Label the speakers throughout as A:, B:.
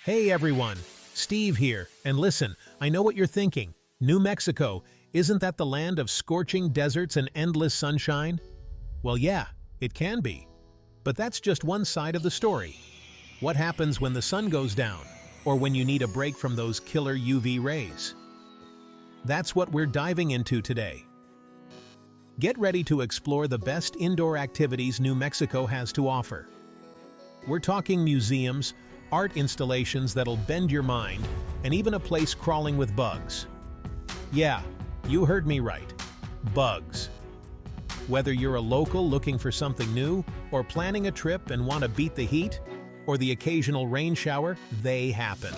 A: Hey everyone, Steve here, and listen, I know what you're thinking. New Mexico, isn't that the land of scorching deserts and endless sunshine? Well, yeah, it can be. But that's just one side of the story. What happens when the sun goes down, or when you need a break from those killer UV rays? That's what we're diving into today. Get ready to explore the best indoor activities New Mexico has to offer. We're talking museums, art installations that'll bend your mind, and even a place crawling with bugs. Yeah, you heard me right. Bugs. Whether you're a local looking for something new, or planning a trip and want to beat the heat, or the occasional rain shower, they happen.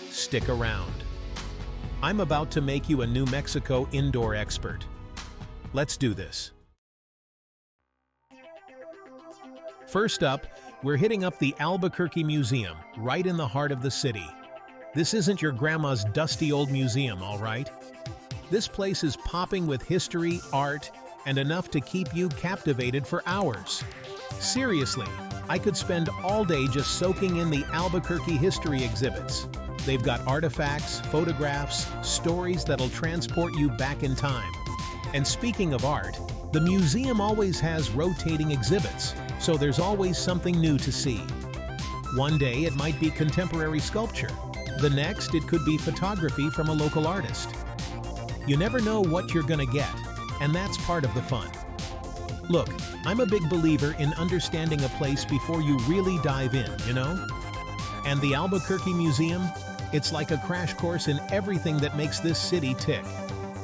A: Stick around. I'm about to make you a New Mexico indoor expert. Let's do this. First up, we're hitting up the Albuquerque Museum, right in the heart of the city. This isn't your grandma's dusty old museum, all right? This place is popping with history, art, and enough to keep you captivated for hours. Seriously, I could spend all day just soaking in the Albuquerque history exhibits. They've got artifacts, photographs, stories that'll transport you back in time. And speaking of art, the museum always has rotating exhibits, so there's always something new to see. One day it might be contemporary sculpture. The next it could be photography from a local artist. You never know what you're gonna get, and that's part of the fun. Look, I'm a big believer in understanding a place before you really dive in, you know? And the Albuquerque Museum? It's like a crash course in everything that makes this city tick.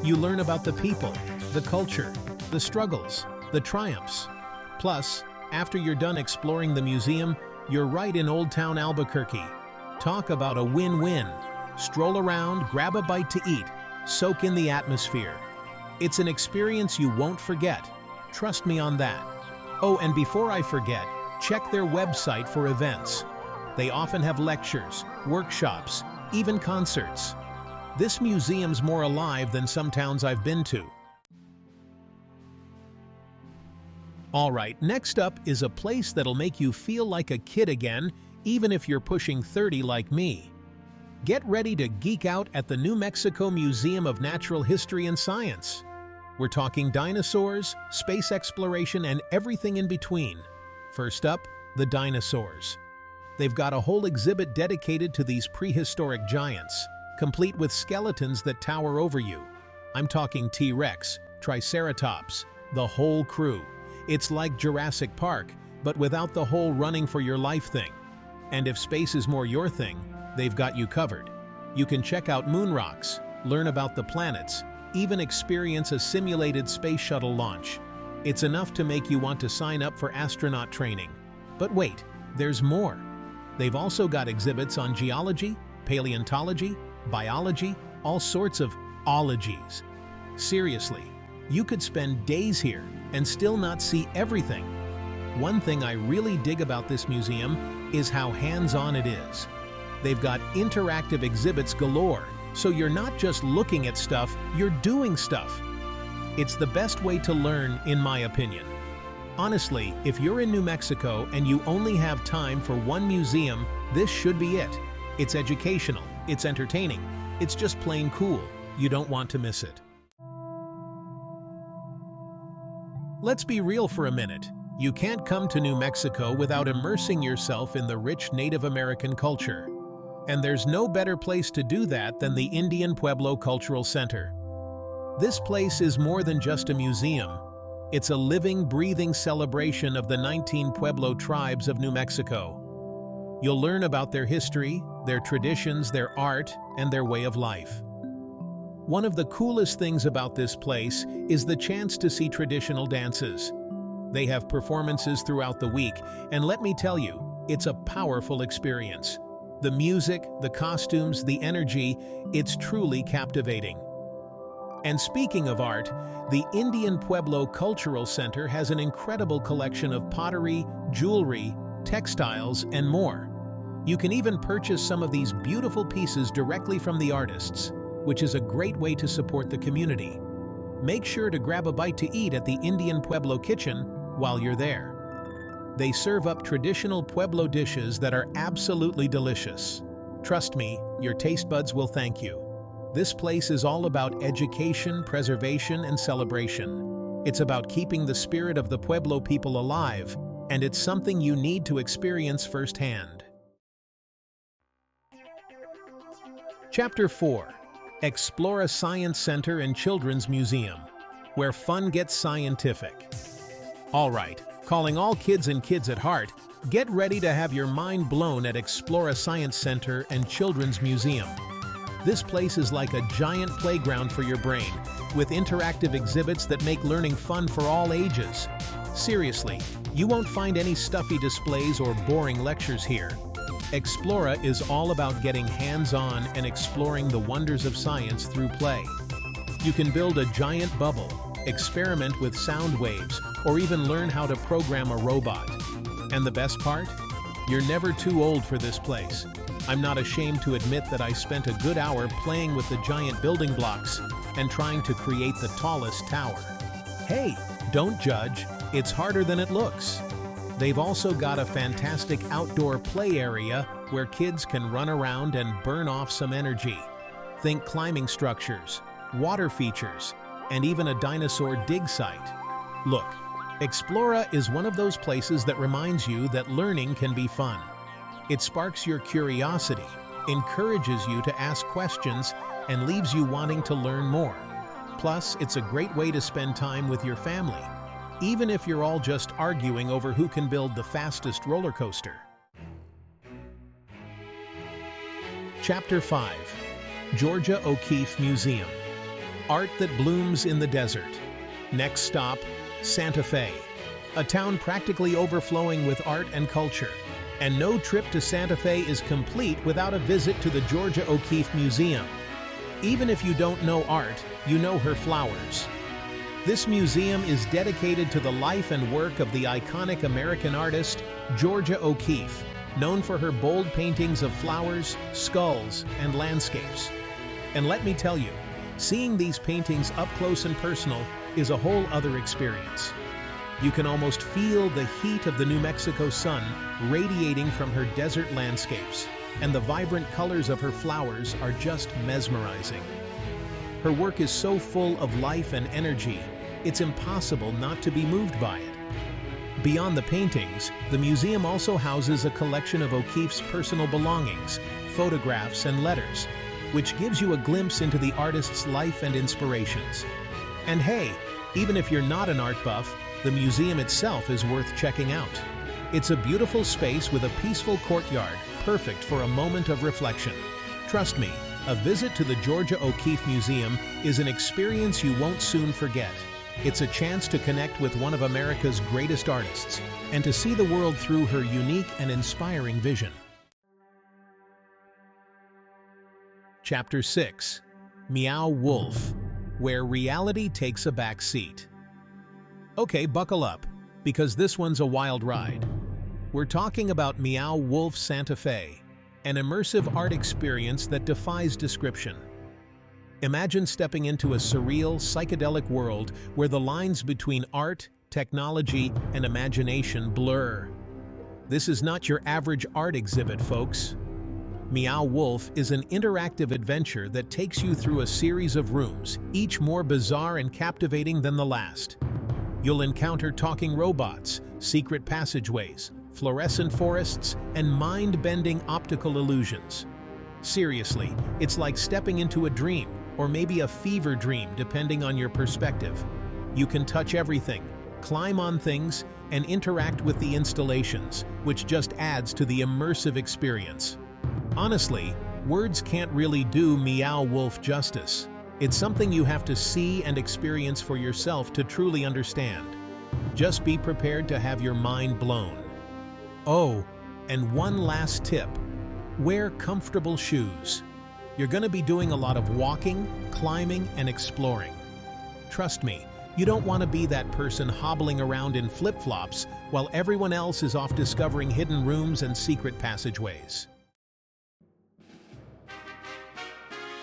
A: You learn about the people, the culture, the struggles, the triumphs. Plus, after you're done exploring the museum, you're right in Old Town Albuquerque. Talk about a win-win. Stroll around, grab a bite to eat, soak in the atmosphere. It's an experience you won't forget. Trust me on that. Oh, and before I forget, check their website for events. They often have lectures, workshops, even concerts. This museum's more alive than some towns I've been to. Alright, next up is a place that'll make you feel like a kid again, even if you're pushing 30 like me. Get ready to geek out at the New Mexico Museum of Natural History and Science. We're talking dinosaurs, space exploration, and everything in between. First up, the dinosaurs. They've got a whole exhibit dedicated to these prehistoric giants, complete with skeletons that tower over you. I'm talking T-Rex, Triceratops, the whole crew. It's like Jurassic Park, but without the whole running for your life thing. And if space is more your thing, they've got you covered. You can check out moon rocks, learn about the planets, even experience a simulated space shuttle launch. It's enough to make you want to sign up for astronaut training. But wait, there's more. They've also got exhibits on geology, paleontology, biology, all sorts of ologies. Seriously, you could spend days here and still not see everything. One thing I really dig about this museum is how hands-on it is. They've got interactive exhibits galore, so you're not just looking at stuff, you're doing stuff. It's the best way to learn, in my opinion. Honestly, if you're in New Mexico and you only have time for one museum, this should be it. It's educational, it's entertaining, it's just plain cool. You don't want to miss it. Let's be real for a minute. You can't come to New Mexico without immersing yourself in the rich Native American culture. And there's no better place to do that than the Indian Pueblo Cultural Center. This place is more than just a museum. It's a living, breathing celebration of the 19 Pueblo tribes of New Mexico. You'll learn about their history, their traditions, their art, and their way of life. One of the coolest things about this place is the chance to see traditional dances. They have performances throughout the week, and let me tell you, it's a powerful experience. The music, the costumes, the energy, it's truly captivating. And speaking of art, the Indian Pueblo Cultural Center has an incredible collection of pottery, jewelry, textiles, and more. You can even purchase some of these beautiful pieces directly from the artists, which is a great way to support the community. Make sure to grab a bite to eat at the Indian Pueblo Kitchen while you're there. They serve up traditional Pueblo dishes that are absolutely delicious. Trust me, your taste buds will thank you. This place is all about education, preservation, and celebration. It's about keeping the spirit of the Pueblo people alive, and it's something you need to experience firsthand. Chapter 4. Explora Science Center and Children's Museum, where fun gets scientific. All right, calling all kids and kids at heart, get ready to have your mind blown at Explora Science Center and Children's Museum. This place is like a giant playground for your brain, with interactive exhibits that make learning fun for all ages. Seriously, you won't find any stuffy displays or boring lectures here. Explora is all about getting hands-on and exploring the wonders of science through play. You can build a giant bubble, experiment with sound waves, or even learn how to program a robot. And the best part? You're never too old for this place. I'm not ashamed to admit that I spent a good hour playing with the giant building blocks and trying to create the tallest tower. Hey, don't judge, it's harder than it looks. They've also got a fantastic outdoor play area where kids can run around and burn off some energy. Think climbing structures, water features, and even a dinosaur dig site. Look, Explora is one of those places that reminds you that learning can be fun. It sparks your curiosity, encourages you to ask questions, and leaves you wanting to learn more. Plus, it's a great way to spend time with your family, even if you're all just arguing over who can build the fastest roller coaster. Chapter 5. Georgia O'Keeffe Museum. Art that blooms in the desert. Next stop, Santa Fe, a town practically overflowing with art and culture. And no trip to Santa Fe is complete without a visit to the Georgia O'Keeffe Museum. Even if you don't know art, you know her flowers. This museum is dedicated to the life and work of the iconic American artist, Georgia O'Keeffe, known for her bold paintings of flowers, skulls, and landscapes. And let me tell you, seeing these paintings up close and personal is a whole other experience. You can almost feel the heat of the New Mexico sun radiating from her desert landscapes, and the vibrant colors of her flowers are just mesmerizing. Her work is so full of life and energy, it's impossible not to be moved by it. Beyond the paintings, the museum also houses a collection of O'Keeffe's personal belongings, photographs, and letters, which gives you a glimpse into the artist's life and inspirations. And hey, even if you're not an art buff, the museum itself is worth checking out. It's a beautiful space with a peaceful courtyard, perfect for a moment of reflection. Trust me, a visit to the Georgia O'Keeffe Museum is an experience you won't soon forget. It's a chance to connect with one of America's greatest artists and to see the world through her unique and inspiring vision. Chapter 6. Meow Wolf, where reality takes a back seat. Okay, buckle up, because this one's a wild ride. We're talking about Meow Wolf Santa Fe, an immersive art experience that defies description. Imagine stepping into a surreal, psychedelic world where the lines between art, technology, and imagination blur. This is not your average art exhibit, folks. Meow Wolf is an interactive adventure that takes you through a series of rooms, each more bizarre and captivating than the last. You'll encounter talking robots, secret passageways, fluorescent forests, and mind-bending optical illusions. Seriously, it's like stepping into a dream, or maybe a fever dream depending on your perspective. You can touch everything, climb on things, and interact with the installations, which just adds to the immersive experience. Honestly, words can't really do Meow Wolf justice. It's something you have to see and experience for yourself to truly understand. Just be prepared to have your mind blown. Oh, and one last tip. Wear comfortable shoes. You're going to be doing a lot of walking, climbing, and exploring. Trust me, you don't want to be that person hobbling around in flip-flops while everyone else is off discovering hidden rooms and secret passageways.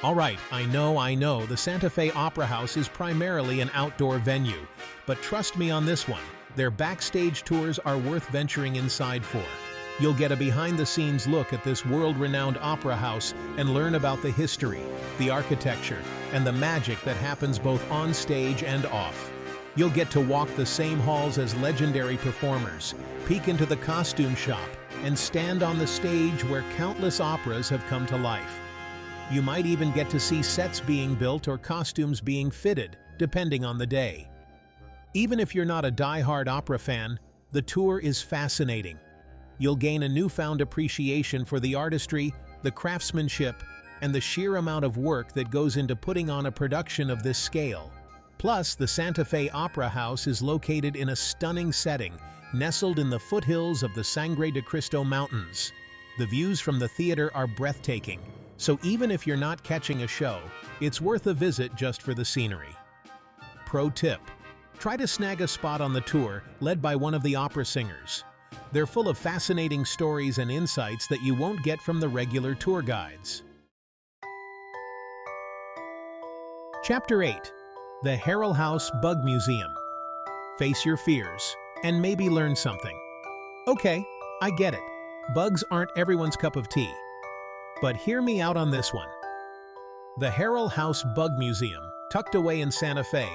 A: All right, I know, the Santa Fe Opera House is primarily an outdoor venue, but trust me on this one, their backstage tours are worth venturing inside for. You'll get a behind-the-scenes look at this world-renowned opera house and learn about the history, the architecture, and the magic that happens both on stage and off. You'll get to walk the same halls as legendary performers, peek into the costume shop, and stand on the stage where countless operas have come to life. You might even get to see sets being built or costumes being fitted, depending on the day. Even if you're not a die-hard opera fan, the tour is fascinating. You'll gain a newfound appreciation for the artistry, the craftsmanship, and the sheer amount of work that goes into putting on a production of this scale. Plus, the Santa Fe Opera House is located in a stunning setting, nestled in the foothills of the Sangre de Cristo Mountains. The views from the theater are breathtaking, so even if you're not catching a show, it's worth a visit just for the scenery. Pro tip: try to snag a spot on the tour led by one of the opera singers. They're full of fascinating stories and insights that you won't get from the regular tour guides. Chapter 8. The Harrel House Bug Museum. Face your fears, and maybe learn something. Okay, I get it. Bugs aren't everyone's cup of tea. But hear me out on this one. The Harrel House Bug Museum, tucked away in Santa Fe,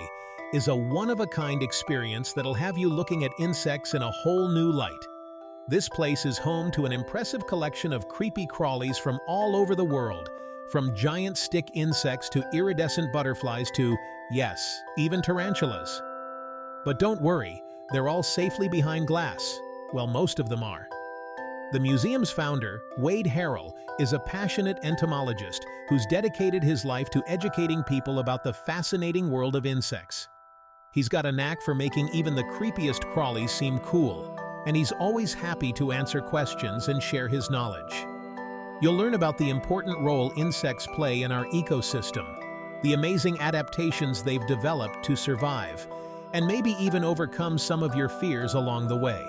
A: is a one-of-a-kind experience that'll have you looking at insects in a whole new light. This place is home to an impressive collection of creepy crawlies from all over the world, from giant stick insects to iridescent butterflies to, yes, even tarantulas. But don't worry, they're all safely behind glass. Well, most of them are. The museum's founder, Wade Harrel, is a passionate entomologist who's dedicated his life to educating people about the fascinating world of insects. He's got a knack for making even the creepiest crawlies seem cool, and he's always happy to answer questions and share his knowledge. You'll learn about the important role insects play in our ecosystem, the amazing adaptations they've developed to survive, and maybe even overcome some of your fears along the way.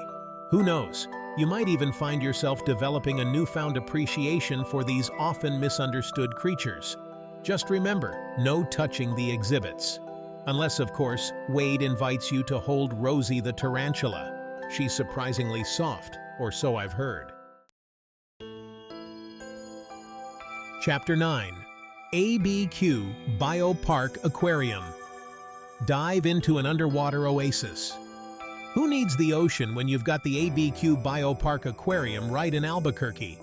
A: Who knows, you might even find yourself developing a newfound appreciation for these often misunderstood creatures. Just remember, no touching the exhibits. Unless, of course, Wade invites you to hold Rosie the tarantula. She's surprisingly soft, or so I've heard. Chapter 9. ABQ BioPark Aquarium. Dive into an underwater oasis. Who needs the ocean when you've got the ABQ BioPark Aquarium right in Albuquerque?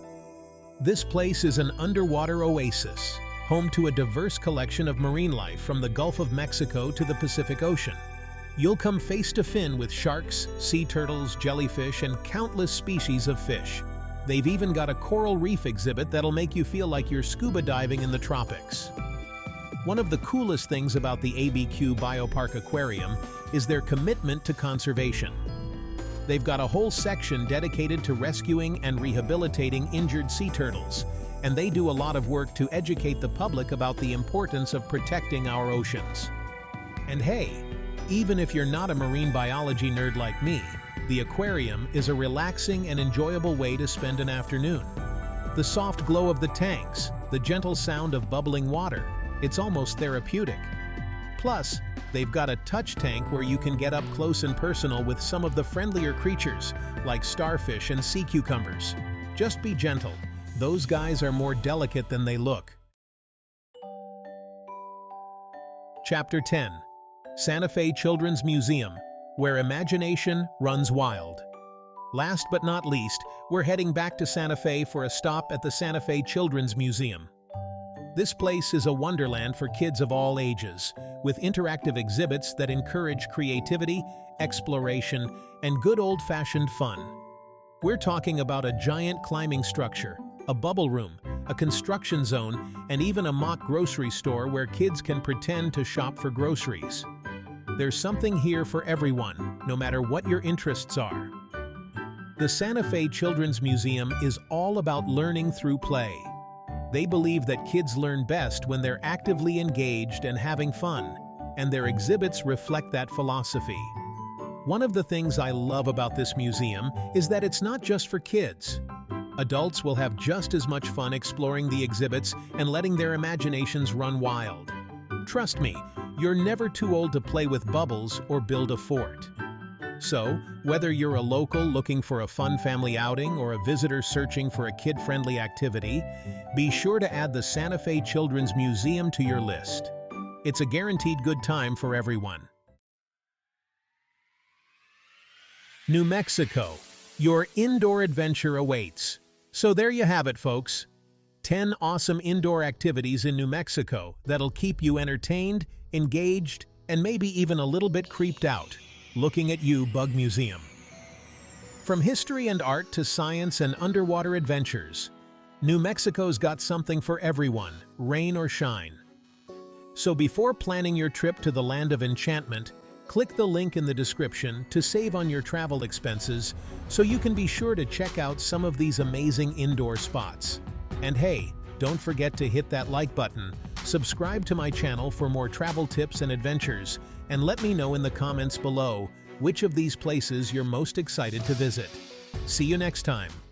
A: This place is an underwater oasis, home to a diverse collection of marine life from the Gulf of Mexico to the Pacific Ocean. You'll come face to face with sharks, sea turtles, jellyfish, and countless species of fish. They've even got a coral reef exhibit that'll make you feel like you're scuba diving in the tropics. One of the coolest things about the ABQ BioPark Aquarium is their commitment to conservation. They've got a whole section dedicated to rescuing and rehabilitating injured sea turtles, and they do a lot of work to educate the public about the importance of protecting our oceans. And hey, even if you're not a marine biology nerd like me, the aquarium is a relaxing and enjoyable way to spend an afternoon. The soft glow of the tanks, the gentle sound of bubbling water, it's almost therapeutic. Plus, they've got a touch tank where you can get up close and personal with some of the friendlier creatures, like starfish and sea cucumbers. Just be gentle. Those guys are more delicate than they look. Chapter 10. Santa Fe Children's Museum, where imagination runs wild. Last but not least, we're heading back to Santa Fe for a stop at the Santa Fe Children's Museum. This place is a wonderland for kids of all ages, with interactive exhibits that encourage creativity, exploration, and good old-fashioned fun. We're talking about a giant climbing structure, a bubble room, a construction zone, and even a mock grocery store where kids can pretend to shop for groceries. There's something here for everyone, no matter what your interests are. The Santa Fe Children's Museum is all about learning through play. They believe that kids learn best when they're actively engaged and having fun, and their exhibits reflect that philosophy. One of the things I love about this museum is that it's not just for kids. Adults will have just as much fun exploring the exhibits and letting their imaginations run wild. Trust me, you're never too old to play with bubbles or build a fort. So, whether you're a local looking for a fun family outing or a visitor searching for a kid-friendly activity, be sure to add the Santa Fe Children's Museum to your list. It's a guaranteed good time for everyone. New Mexico. Your indoor adventure awaits. So there you have it, folks. 10 awesome indoor activities in New Mexico that'll keep you entertained, engaged, and maybe even a little bit creeped out. Looking at you, Bug Museum. From history and art to science and underwater adventures, New Mexico's got something for everyone, rain or shine. So before planning your trip to the land of enchantment, click the link in the description to save on your travel expenses so you can be sure to check out some of these amazing indoor spots. And hey, don't forget to hit that like button, subscribe to my channel for more travel tips and adventures, and let me know in the comments below which of these places you're most excited to visit. See you next time.